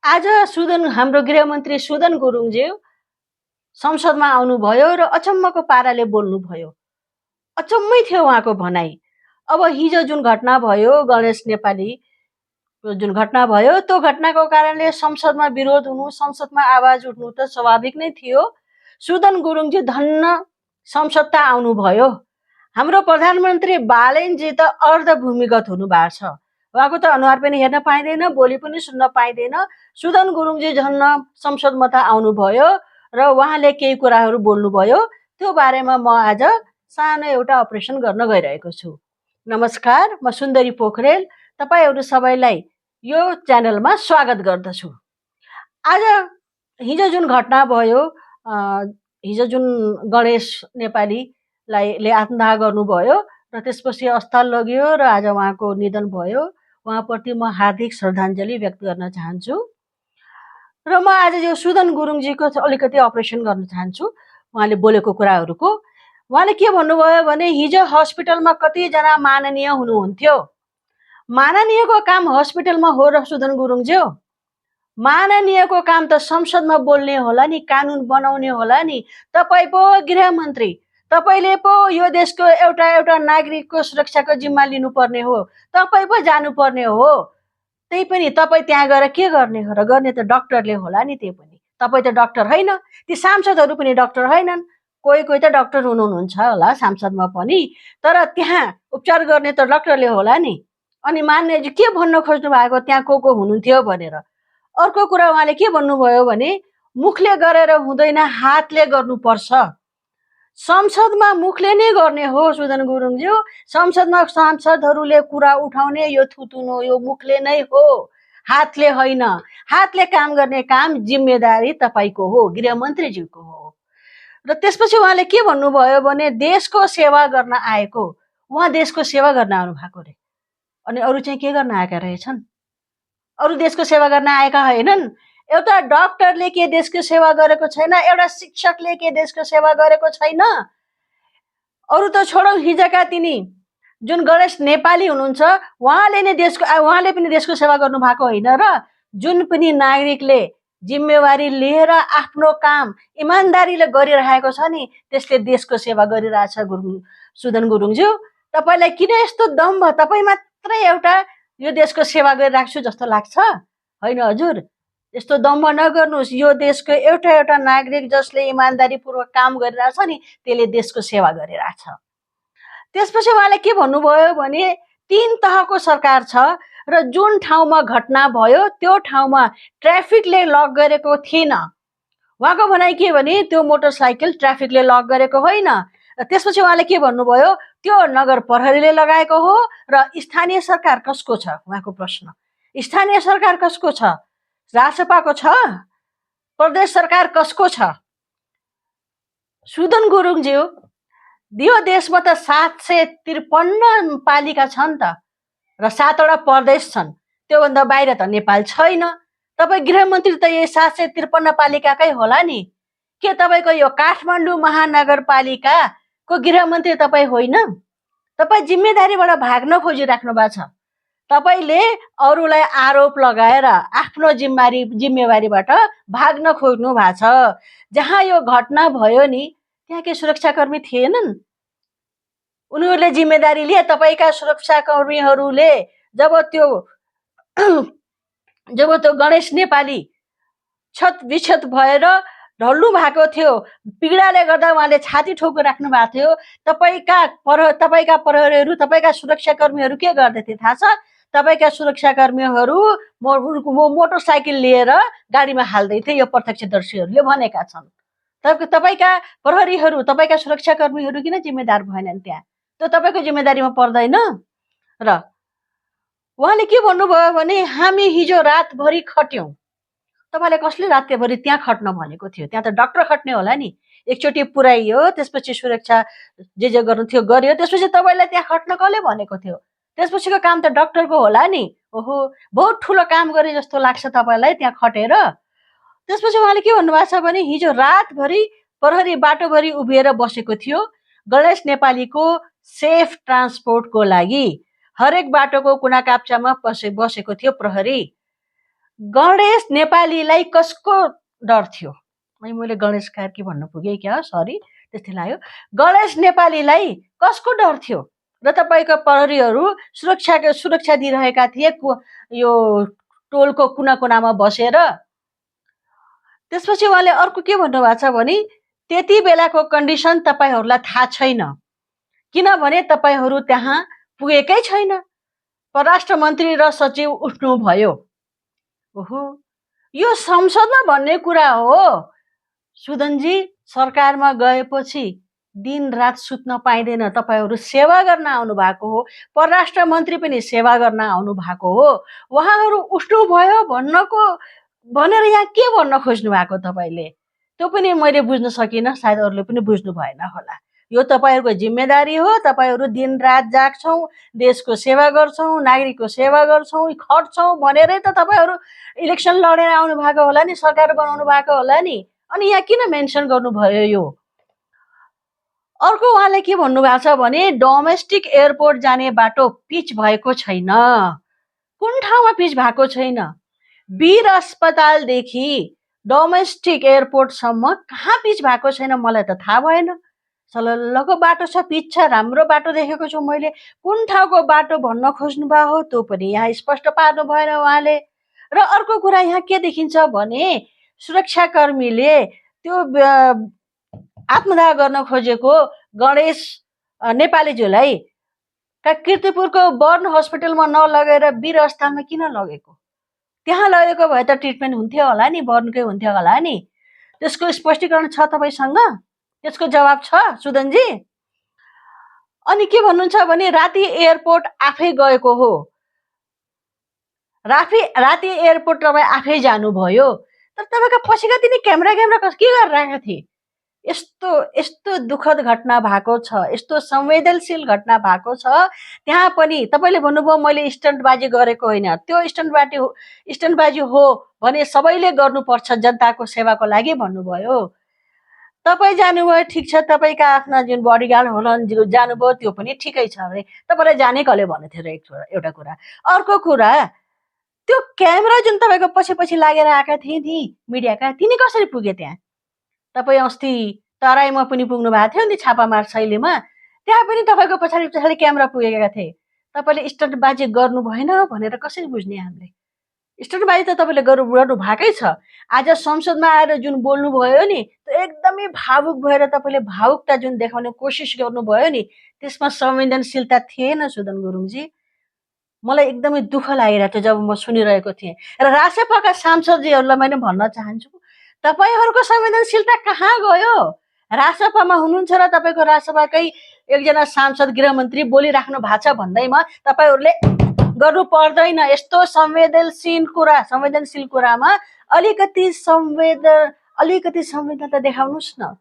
आज हाम्रो गृहमन्त्री सुदन गुरुङज्यू संसदमा आउनुभयो र अचम्मको पाराले बोल्नुभयो। अचम्मै थियो उहाँको भनाइ। अब हिजो जुन घटना भयो, गणेश नेपाली जुन घटना भयो, त्यो घटनाको कारणले संसदमा विरोध हुनु, संसदमा आवाज उठ्नु त स्वाभाविक नै थियो। सुदन गुरुङजी धन्न संसद त आउनुभयो। हाम्रो प्रधानमन्त्री बालेनजी त अर्ध भूमिगत हुनुभएको छ। उहाँको त अनुहार पनि हेर्न पाइँदैन, बोली पनि सुन्न पाइँदैन। सुदन गुरुङजी झन्न संसदमा त आउनुभयो र उहाँले केही कुराहरू बोल्नुभयो। त्यो बारेमा म आज सानो एउटा अपरेसन गर्न गइरहेको छु। नमस्कार, म सुन्दरी पोखरेल तपाईहरू सबैलाई यो च्यानलमा स्वागत गर्दछु। आज हिजो जुन घटना भयो, हिजो जुन गणेश नेपालीले आत्मदाह गर्नुभयो र त्यसपछि अस्पताल लगियो र आज उहाँको निधन भयो। उहाँप्रति म हार्दिक श्रद्धाञ्जली व्यक्त गर्न चाहन्छु र म आज यो सुदन गुरुङजीको अलिकति अपरेसन गर्न चाहन्छु उहाँले बोलेको कुराहरूको। उहाँले के भन्नुभयो भने हिजो हस्पिटलमा कतिजना माननीय हुनुहुन्थ्यो। माननीयको काम हस्पिटलमा हो र सुदन गुरुङज्यू? माननीयको काम त संसदमा बोल्ने होला नि, कानुन बनाउने होला नि। तपाईँ पो गृहमन्त्री, तपाईँले पो यो देशको एउटा नागरिकको सुरक्षाको जिम्मा लिनुपर्ने हो, तपाईँ पो जानुपर्ने हो। त्यही पनि तपाईँ त्यहाँ गएर के गर्ने हो र? गर्ने त डाक्टरले होला नि। त्यही पनि तपाईँ त डाक्टर होइन, ती सांसदहरू पनि डाक्टर होइनन्। कोही कोही त डाक्टर हुनुहुन्छ होला सांसदमा पनि, तर त्यहाँ उपचार गर्ने त डाक्टरले होला नि। अनि मान्यजी के भन्न खोज्नु भएको त्यहाँ को हुनुहुन्थ्यो भनेर? अर्को कुरा उहाँले के भन्नुभयो भने मुखले गरेर हुँदैन, हातले गर्नुपर्छ। संसदमा मुखले नै गर्ने हो सुदन गुरुङज्यू। संसदमा सांसदहरूले कुरा उठाउने यो थुतुनो यो मुखले नै हो, हातले होइन। हातले काम गर्ने काम जिम्मेदारी तपाईँको हो, गृहमन्त्रीज्यूको हो। र त्यसपछि उहाँले के भन्नुभयो भने देशको सेवा गर्न आएको, उहाँ देशको सेवा गर्न आउनु भएको रे। अनि अरू चाहिँ के गर्न आएका रहेछन्? अरू देशको सेवा गर्न आएका होइनन्। एउटा डाक्टरले के देशको सेवा गरेको छैन, एउटा शिक्षकले के देशको सेवा गरेको छैन। अरू त छोडौँ, हिजोका तिनी जुन गणेश नेपाली हुनुहुन्छ उहाँले पनि देशको सेवा गर्नु भएको होइन र? जुन पनि नागरिकले जिम्मेवारी लिएर आफ्नो काम इमान्दारीले गरिरहेको छ नि, त्यसले देशको सेवा गरिरहेछ सुदन गुरुङज्यू। तपाईँलाई किन यस्तो दम्भ? तपाईँ मात्रै एउटा यो देशको सेवा गरिराख्छु जस्तो लाग्छ? होइन हजुर, यस्तो दम्भ नगर्नुहोस्। यो देशको एउटा नागरिक जसले इमान्दारीपूर्वक काम गरिरहेछ नि, त्यसले देशको सेवा गरिरहेछ। त्यसपछि उहाँले के भन्नुभयो भने 3 तहको सरकार छ र जुन ठाउँमा घटना भयो त्यो ठाउँमा ट्राफिकले लक गरेको थिएन। उहाँको भनाइ के भने त्यो मोटरसाइकल ट्राफिकले लक गरेको होइन। र त्यसपछि उहाँले के भन्नुभयो, त्यो नगर प्रहरीले लगाएको हो र स्थानीय सरकार कसको छ? उहाँको प्रश्न। स्थानीय सरकार कसको छ? राजसभाको छ? प्रदेश सरकार कसको छ? सुदन गुरुङज्यू, यो देशमा त 753 पालिका छन् त र 7वटा प्रदेश छन्। त्योभन्दा बाहिर त नेपाल छैन। तपाईँ गृहमन्त्री त यही 753 पालिकाकै होला नि। के तपाईँको यो काठमाडौँ महानगरपालिकाको गृहमन्त्री तपाईँ होइन? तपाईँ जिम्मेदारीबाट भाग्न खोजिराख्नु भएको छ। तपाईँले अरूलाई आरोप लगाएर आफ्नो जिम्मेवारीबाट भाग्न खोज्नु भएको छ। जहाँ यो घटना भयो नि, त्यहाँ के सुरक्षाकर्मी थिएनन्? उनीहरूले जिम्मेदारी लिए। तपाईँका सुरक्षाकर्मीहरूले जब त्यो गणेश नेपाली क्षतविक्षत भएर ढल्नु भएको थियो, पीडाले गर्दा उहाँले छाती ठोकेर राख्नु भएको थियो, तपाईँका प्रहरीहरू, तपाईँका सुरक्षाकर्मीहरू के गर्दै थाहा छ? तपाईँका सुरक्षाकर्मीहरू मोटरसाइकल लिएर गाडीमा हाल्दै थिए। यो प्रत्यक्षदर्शीहरूले भनेका छन्। तपाईँका प्रहरीहरू, तपाईँका सुरक्षाकर्मीहरू किन जिम्मेदार भएनन् त्यहाँ? त्यो तपाईँको जिम्मेदारीमा पर्दैन र? उहाँले के भन्नुभयो भने हामी हिजो रातभरि खट्यौँ। तपाईँले कसले रातभरि त्यहाँ खट्न भनेको थियो? त्यहाँ त डाक्टर खट्ने होला नि। एकचोटि पुर्याइयो, त्यसपछि सुरक्षा जे गर्नु थियो गर्यो, त्यसपछि तपाईँलाई त्यहाँ खट्न कसले भनेको थियो? त्यसपछिको काम त डाक्टरको होला नि। ओहो, बहुत ठुलो काम गरे जस्तो लाग्छ तपाईँलाई त्यहाँ खटेर। त्यसपछि उहाँले के भन्नुभएको छ भने हिजो रातभरि प्रहरी बाटोभरि उभिएर बसेको थियो गणेश नेपालीको सेफ ट्रान्सपोर्टको लागि। हरेक बाटोको कुना काप्चामा बसेको थियो प्रहरी गणेश नेपालीलाई कसको डर थियो? मैले गणेश कार्की भन्न पुगेँ क्या, सरी, त्यस्तै लाग्यो। गणेश नेपालीलाई कसको डर थियो र तपाईँको प्रहरीहरू सुरक्षा दिइरहेका थिए यो टोलको कुना कुनामा बसेर। त्यसपछि उहाँले अर्को के भन्नुभएको छ भने त्यति बेलाको कन्डिसन तपाईँहरूलाई थाहा छैन, किनभने तपाईँहरू त्यहाँ पुगेकै छैन। परराष्ट्र मन्त्री र सचिव उठ्नुभयो। ओहो, यो संसदमा भन्ने कुरा हो सुदनजी। सरकारमा गएपछि दिन रात सुत्न पाइँदैन। तपाईँहरू सेवा गर्न आउनु भएको हो, परराष्ट्र मन्त्री पनि सेवा गर्न आउनु भएको हो। उहाँहरू उठ्नुभयो भनेर यहाँ के भन्न खोज्नु भएको तपाईँले? त्यो पनि मैले बुझ्न सकिनँ, सायद अरूले पनि बुझ्नु भएन होला। यो तपाईँहरूको जिम्मेदारी हो। तपाईँहरू दिन रात जाग्छौँ, देशको सेवा गर्छौँ, नागरिकको सेवा गर्छौँ, खट्छौँ भनेरै त तपाईँहरू इलेक्सन लडेर आउनु भएको होला नि, सरकार बनाउनु भएको होला नि। अनि यहाँ किन मेन्सन गर्नुभयो यो? अर्को उहाँले के भन्नुभएको छ भने डोमेस्टिक एयरपोर्ट जाने बाटो पिच भएको छैन। कुन ठाउँमा पिच भएको छैन? वीर अस्पतालदेखि डोमेस्टिक एयरपोर्टसम्म कहाँ पिच भएको छैन मलाई त थाहा भएन। सलल्लको बाटो छ, पिच छ, राम्रो बाटो देखेको छु मैले। कुन ठाउँको बाटो भन्न खोज्नु भएको हो त्यो पनि यहाँ स्पष्ट पार्नु भएन उहाँले। र अर्को कुरा यहाँ के देखिन्छ भने सुरक्षाकर्मीले त्यो आत्मदाह गर्न खोजेको गणेश नेपालीज्यूलाई कीर्तिपुरको बर्न हस्पिटलमा नलगेर वीर अस्पतालमा किन लगेको? त्यहाँ लगेको भए त ट्रिटमेन्ट हुन्थ्यो होला नि, बर्नकै हुन्थ्यो होला नि। त्यसको स्पष्टीकरण छ तपाईँसँग? त्यसको जवाब छ सुदनजी? अनि के भन्नुहुन्छ भने राति एयरपोर्ट आफै गएको हो। राति एयरपोर्ट तपाईँ आफै जानुभयो, तर तपाईँको पछिका तिनी क्यामेरा के गरिरहेका थिए? यस्तो दुःखद घटना भएको छ, यस्तो संवेदनशील घटना भएको छ। त्यहाँ पनि तपाईँले भन्नुभयो मैले स्टन्टबाजी गरेको होइन। त्यो स्टन्टबाजी हो भने सबैले गर्नुपर्छ जनताको सेवाको लागि भन्नुभयो। तपाईँ जानुभयो, ठिक छ, तपाईँका आफ्ना जुन बडीगार्ड होला जानुभयो, त्यो पनि ठिकै छ। भने तपाईँलाई जाने कसले भनेको थियो? एउटा कुरा। अर्को कुरा, त्यो क्यामेरा जुन तपाईँको पछि लागेर आएका थिए नि मिडियाका, तिनी कसरी पुगे त्यहाँ? तपाईँ अस्ति तराईमा पनि पुग्नु भएको थियो नि, छापामार शैलीमा, त्यहाँ पनि तपाईँको पछाडि क्यामेरा पुगेका थिए। तपाईँले स्टन्टबाजी गर्नु भएन भनेर कसरी बुझ्ने हामीले? स्टन्टबाजी त तपाईँले गर्नु भएकै छ। आज संसदमा आएर जुन बोल्नुभयो नि, त्यो एकदमै भावुक भएर तपाईँले भावुकता जुन देखाउने कोसिस गर्नुभयो नि, त्यसमा संवेदनशीलता थिएन सुदन गुरुङजी। मलाई एकदमै दुःख लागिरहेको थियो जब म सुनिरहेको थिएँ। र राष्ट्रपतिका सांसदजीहरूलाई मैले भन्न चाहन्छु, तपाईँहरूको संवेदनशीलता कहाँ गयो? राष्ट्रसभामा हुनुहुन्छ र तपाईँको राष्ट्रसभाकै एकजना सांसद गृहमन्त्री बोलिराख्नु भएको छ भन्दैमा तपाईँहरूले गर्नु पर्दैन। यस्तो संवेदनशील कुरामा अलिकति संवेदनता देखाउनुहोस् न।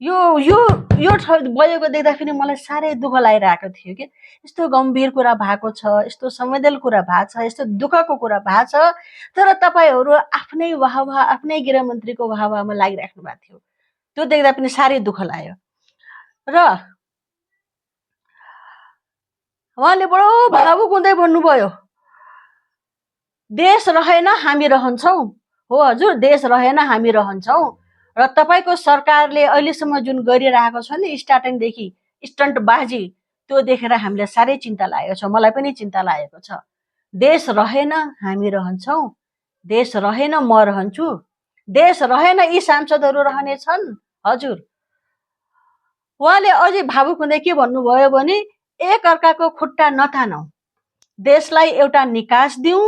यो भएको देख्दाखेरि मलाई साह्रै दुःख लागिरहेको थियो कि यस्तो गम्भीर कुरा भएको छ, यस्तो संवेदनशील कुरा भएको छ, यस्तो दुःखको कुरा भएको छ, तर तपाईँहरू आफ्नै आफ्नै गृहमन्त्रीको वाहवाहमा लागिराख्नु भएको थियो। त्यो देख्दा पनि साह्रै दुःख लाग्यो। र उहाँले बडो भावुक हुँदै भन्नुभयो, देश रहेन हामी रहन्छौँ। हो हजुर, देश रहेन हामी रहन्छौँ। र तपाईँको सरकारले अहिलेसम्म जुन गरिरहेको छ नि स्टार्टिङदेखि स्टन्टबाजी, त्यो देखेर हामीलाई साह्रै चिन्ता लागेको छ। मलाई पनि चिन्ता लागेको छ। देश रहेन हामी रहन्छौँ, देश रहेन म रहन्छु, देश रहेन यी सांसदहरू रहनेछन्। हजुर, उहाँले अझै भावुक हुँदै के भन्नुभयो भने एक अर्काको खुट्टा नतानौँ, देशलाई एउटा निकास दिउँ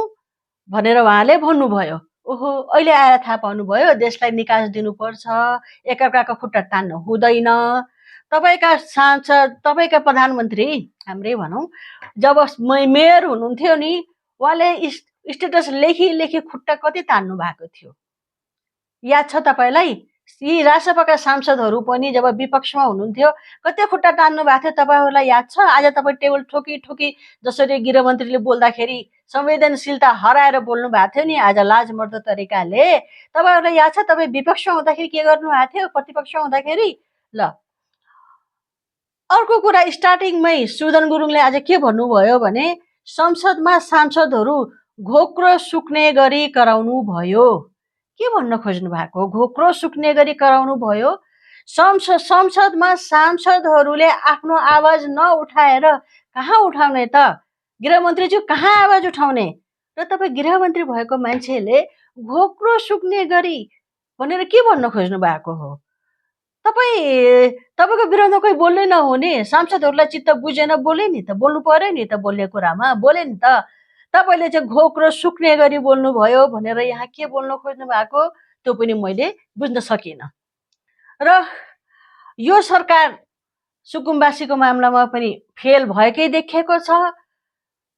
भनेर उहाँले भन्नुभयो। ओहो, अहिले आएर थाहा पाउनुभयो देशलाई निकास दिनुपर्छ, एकअर्काको खुट्टा तान्नु हुँदैन। तपाईँका सांसद, तपाईँका प्रधानमन्त्री हाम्रै भनौँ, जब मेयर हुनुहुन्थ्यो नि, उहाँले स्टेटस लेखी खुट्टा कति तान्नु भएको थियो याद छ तपाईँलाई? यी राष्ट्रसभाका सांसदहरू पनि जब विपक्षमा हुनुहुन्थ्यो कति खुट्टा तान्नु भएको थियो तपाईँहरूलाई याद छ? आज तपाईँ टेबल ठोकी जसरी गृहमन्त्रीले बोल्दाखेरि संवेदनशीलता हराएर बोल्नु भएको थियो नि आज लाजमर्दो तरिकाले, तपाईँहरूलाई याद छ? तपाईँ विपक्षमा हुँदाखेरि के गर्नु भएको थियो, प्रतिपक्षमा हुँदाखेरि? ल, अर्को कुरा, स्टार्टिङमै सुदन गुरुङले आज के भन्नुभयो भने संसदमा सांसदहरू घोक्रो सुक्ने गरी कराउनु भयो। के भन्न खोज्नु भएको? घोक्रो सुक्ने गरी कराउनु भयो। संसदमा सांसदहरूले आफ्नो आवाज नउठाएर कहाँ उठाउने त? गृहमन्त्रीज्यू कहाँ आवाज उठाउने? र तपाईँ गृहमन्त्री भएको मान्छेले घोक्रो सुक्ने गरी भनेर के भन्न खोज्नु भएको हो? तपाईँको विरोधमा कोही बोल्नै नहुने, सांसदहरूलाई चित्त बुझेन, बोले नि त, बोल्नु पर्यो नि त, बोल्ने कुरामा बोले नि त। तपाईँले चाहिँ घोक्रो सुक्ने गरी बोल्नुभयो भनेर यहाँ के बोल्न खोज्नु भएको त्यो पनि मैले बुझ्न सकिनँ। र यो सरकार सुकुम्बासीको मामलामा पनि फेल भएकै देखिएको छ।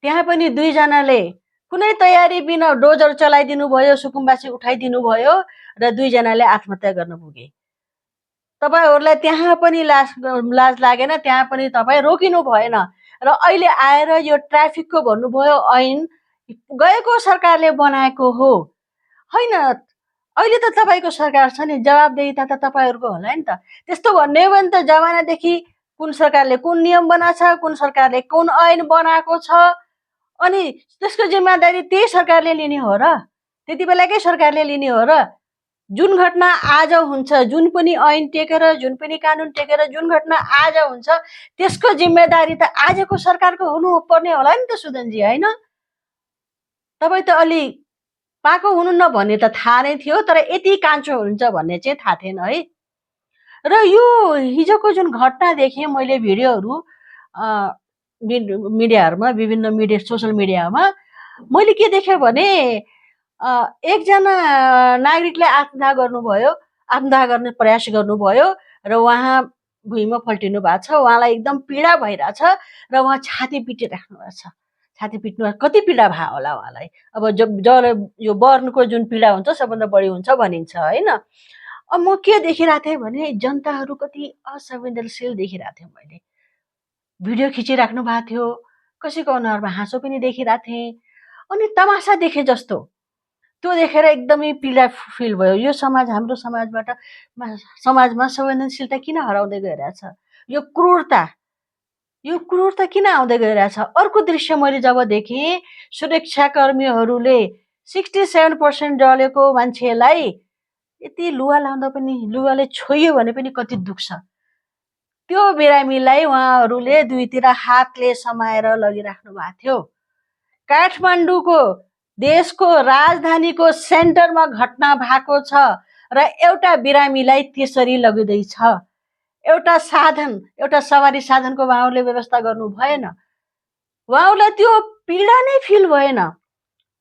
त्यहाँ पनि दुईजनाले कुनै तयारी बिना डोजर चलाइदिनु भयो, सुकुम्बासी उठाइदिनु भयो र दुईजनाले आत्महत्या गर्न पुगे। तपाईँहरूलाई त्यहाँ पनि लाज लागेन, त्यहाँ पनि तपाईँ रोकिनु भएन। र अहिले आएर यो ट्राफिकको भन्नुभयो ऐन गएको सरकारले बनाएको हो होइन। अहिले त तपाईँको सरकार छ नि, जवाबदेहिता त तपाईँहरूको होला नि त। त्यस्तो भन्ने हो भने त जमानादेखि कुन सरकारले कुन नियम बनाएको छ, कुन सरकारले कुन ऐन बनाएको छ, अनि त्यसको जिम्मेदारी त्यही सरकारले लिने हो र? त्यति बेलाकै सरकारले लिने हो र? जुन घटना आज हुन्छ, जुन पनि ऐन टेकेर, जुन पनि कानुन टेकेर जुन घटना आज हुन्छ त्यसको जिम्मेदारी त आजको सरकारको हुनुपर्ने होला नि त सुदनजी, होइन? तपाईँ त अलि पाएको हुनुहुन्न भन्ने त थाहा नै थियो, तर यति कान्छो हुन्छ भन्ने चाहिँ थाहा थिएन है। र यो हिजोको जुन घटना देखेँ मैले भिडियोहरू मिडियाहरूमा, विभिन्न मिडिया, सोसल मिडियामा मैले के देखेँ भने एकजना नागरिकले आत्मदाह गर्नुभयो, आत्मदाह गर्ने प्रयास गर्नुभयो र उहाँ भुइँमा पल्टिनु भएको छ। उहाँलाई एकदम पीडा भइरहेछ र उहाँ छाती पिटिराख्नु भएको छ। छाती पिट्नु कति पीडा भयो होला उहाँलाई। अब जसले यो बर्नको जुन पीडा हुन्छ सबभन्दा बढी हुन्छ भनिन्छ होइन। अब म के देखिरहेको थिएँ भने जनताहरू कति असंवेदनशील देखिरहेको थिएँ। मैले भिडियो खिचिराख्नु भएको थियो, कसैको अनुहारमा हाँसो पनि देखिरहेको थिएँ, अनि तमासा देखे जस्तो त्यो देखेर एकदमै पीडा फिल भयो। यो समाज, हाम्रो समाजमा संवेदनशीलता किन हराउँदै गइरहेछ? यो क्रूरता किन आउँदै गइरहेछ? अर्को दृश्य मैले जब देखेँ, सुरक्षाकर्मीहरूले 67% जलेको मान्छेलाई यति लुगा लाउँदा पनि, लुगाले छोइयो भने पनि कति दुख्छ। त्यो बिरामीलाई उहाँहरूले दुईतिर हातले समाएर लगिराख्नु भएको थियो। काठमाडौँको, देशको राजधानीको सेन्टरमा घटना भएको छ र एउटा बिरामीलाई त्यसरी लगिँदैछ। एउटा सवारी साधनको उहाँहरूले व्यवस्था गर्नु भएन। उहाँहरूलाई त्यो पीडा नै फिल भएन।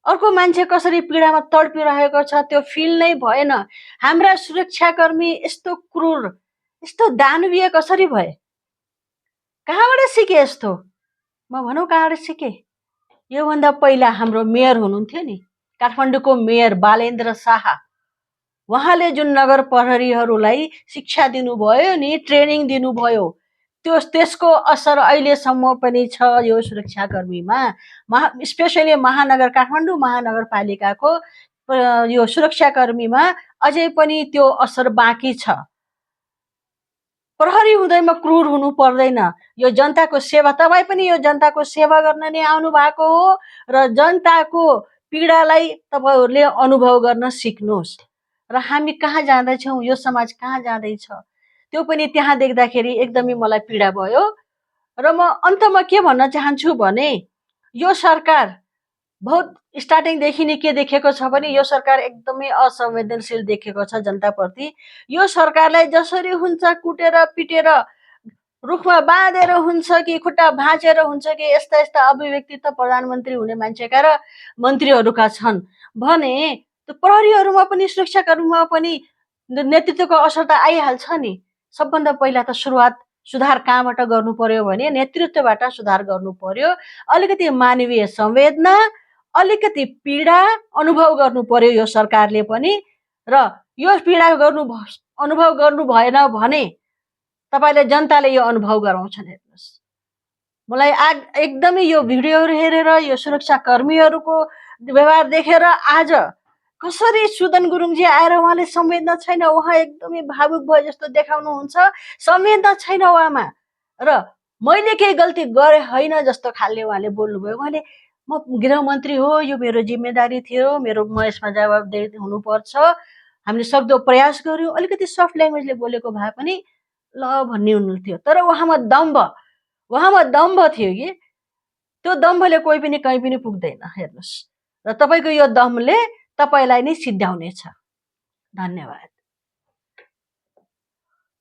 अर्को मान्छे कसरी पीडामा तडपिरहेको छ त्यो फिल नै भएन। हाम्रा सुरक्षाकर्मी यस्तो क्रूर, यस्तो दानवीय कसरी भए? कहाँबाट सिके यस्तो? म भनौँ कहाँबाट सिके? योभन्दा पहिला हाम्रो मेयर हुनुहुन्थ्यो नि, काठमाडौँको मेयर बालेन्द्र शाह, उहाँले जुन नगर प्रहरीहरूलाई शिक्षा दिनुभयो नि, ट्रेनिङ दिनुभयो, त्यसको असर अहिलेसम्म पनि छ यो सुरक्षाकर्मीमा। स्पेसली काठमाडौँ महानगरपालिकाको यो सुरक्षाकर्मीमा अझै पनि त्यो असर बाँकी छ। प्रहरी हुँदैमा क्रूर हुनु पर्दैन। यो जनताको सेवा, तपाईँ पनि यो जनताको सेवा गर्न नै आउनु भएको हो र जनताको पीडालाई तपाईँहरूले अनुभव गर्न सिक्नुहोस्। र हामी कहाँ जाँदैछौँ, यो समाज कहाँ जाँदैछ त्यो पनि त्यहाँ देख्दाखेरि एकदमै मलाई पीडा भयो। र म अन्तमा के भन्न चाहन्छु भने यो सरकार बहुत स्टार्टिङदेखि नै के देखेको छ भने यो सरकार एकदमै असंवेदनशील देखेको छ जनताप्रति। यो सरकारलाई जसरी हुन्छ कुटेर पिटेर, रुखमा बाँधेर हुन्छ कि खुट्टा भाँचेर हुन्छ कि यस्ता यस्ता अभिव्यक्ति त प्रधानमन्त्री हुने मान्छेका र मन्त्रीहरूका छन् भने त्यो प्रहरीहरूमा पनि, सुरक्षाकर्मीमा पनि नेतृत्वको असर त आइहाल्छ नि। सबभन्दा पहिला त सुधार कहाँबाट गर्नु पर्यो भने नेतृत्वबाट सुधार गर्नु पर्यो। अलिकति मानवीय संवेदना, अलिकति पीडा अनुभव गर्नु पर्यो यो सरकारले पनि। र यो पीडा अनुभव गर्नु भएन भने तपाईँले, जनताले यो अनुभव गराउँछन्। हेर्नुहोस्, मलाई एकदमै यो भिडियोहरू हेरेर, यो सुरक्षाकर्मीहरूको व्यवहार देखेर आज कसरी सुदन गुरुङजी आएर उहाँले संवेदना छैन, उहाँ एकदमै भावुक भए जस्तो देखाउनुहुन्छ। संवेदना छैन उहाँमा र मैले केही गल्ती गरे होइन जस्तो खालले उहाँले बोल्नुभयो। उहाँले म गृहमन्त्री हो, यो मेरो जिम्मेदारी थियो, म यसमा जवाबदेही हुनुपर्छ, हामीले सक्दो प्रयास गर्यौँ। अलिकति सफ्ट ल्याङ्ग्वेजले बोलेको भए पनि ल भन्ने हुनुहुन्थ्यो। तर उहाँमा दम्भ थियो कि त्यो दम्भले कोही पनि कहीँ पनि पुग्दैन हेर्नुहोस्। र तपाईँको यो दमले तपाईँलाई नै सिद्ध्याउनेछ। धन्यवाद।